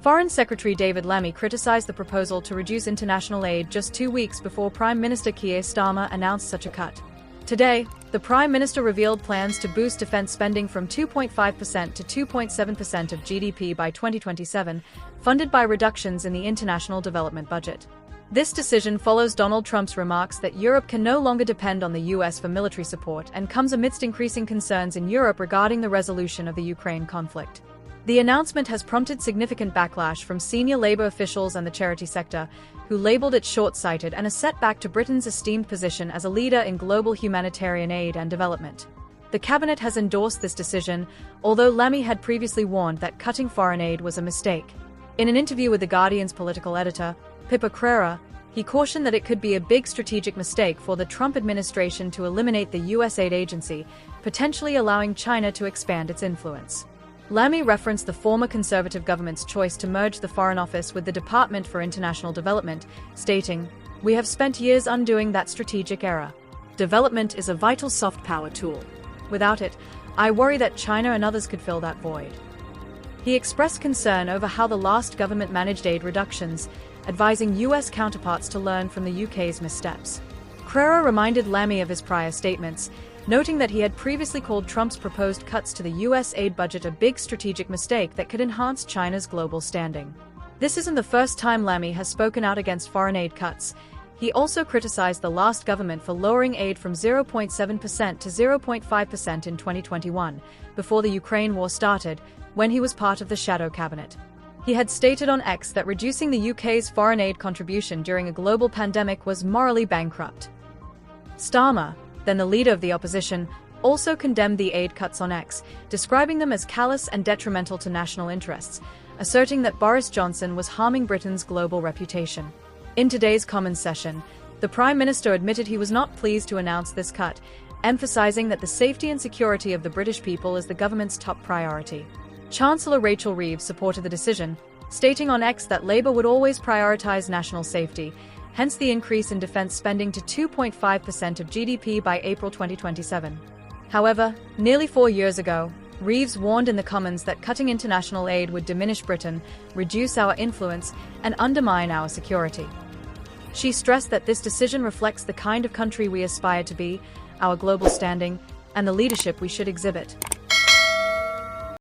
Foreign Secretary David Lammy criticized the proposal to reduce international aid just 2 weeks before Prime Minister Keir Starmer announced such a cut. Today, the Prime Minister revealed plans to boost defense spending from 2.5% to 2.7% of GDP by 2027, funded by reductions in the international development budget. This decision follows Donald Trump's remarks that Europe can no longer depend on the US for military support and comes amidst increasing concerns in Europe regarding the resolution of the Ukraine conflict. The announcement has prompted significant backlash from senior Labour officials and the charity sector, who labelled it short-sighted and a setback to Britain's esteemed position as a leader in global humanitarian aid and development. The cabinet has endorsed this decision, although Lammy had previously warned that cutting foreign aid was a mistake. In an interview with The Guardian's political editor, Pippa Crerar, he cautioned that it could be a big strategic mistake for the Trump administration to eliminate the US aid agency, potentially allowing China to expand its influence. Lammy referenced the former Conservative government's choice to merge the Foreign Office with the Department for International Development, stating, "We have spent years undoing that strategic error. Development is a vital soft power tool. Without it, I worry that China and others could fill that void." He expressed concern over how the last government managed aid reductions, advising US counterparts to learn from the UK's missteps. Crerar reminded Lammy of his prior statements, noting that he had previously called Trump's proposed cuts to the US aid budget a big strategic mistake that could enhance China's global standing. This isn't the first time Lammy has spoken out against foreign aid cuts. He also criticized the last government for lowering aid from 0.7% to 0.5% in 2021, before the Ukraine war started, when he was part of the shadow cabinet. He had stated on X that reducing the UK's foreign aid contribution during a global pandemic was morally bankrupt. Starmer, then the leader of the opposition, also condemned the aid cuts on X, describing them as callous and detrimental to national interests, asserting that Boris Johnson was harming Britain's global reputation. In today's Commons session, the Prime Minister admitted he was not pleased to announce this cut, emphasizing that the safety and security of the British people is the government's top priority. Chancellor Rachel Reeves supported the decision, stating on X that Labour would always prioritise national safety, hence the increase in defence spending to 2.5% of GDP by April 2027. However, nearly 4 years ago, Reeves warned in the Commons that cutting international aid would diminish Britain, reduce our influence, and undermine our security. She stressed that this decision reflects the kind of country we aspire to be, our global standing, and the leadership we should exhibit.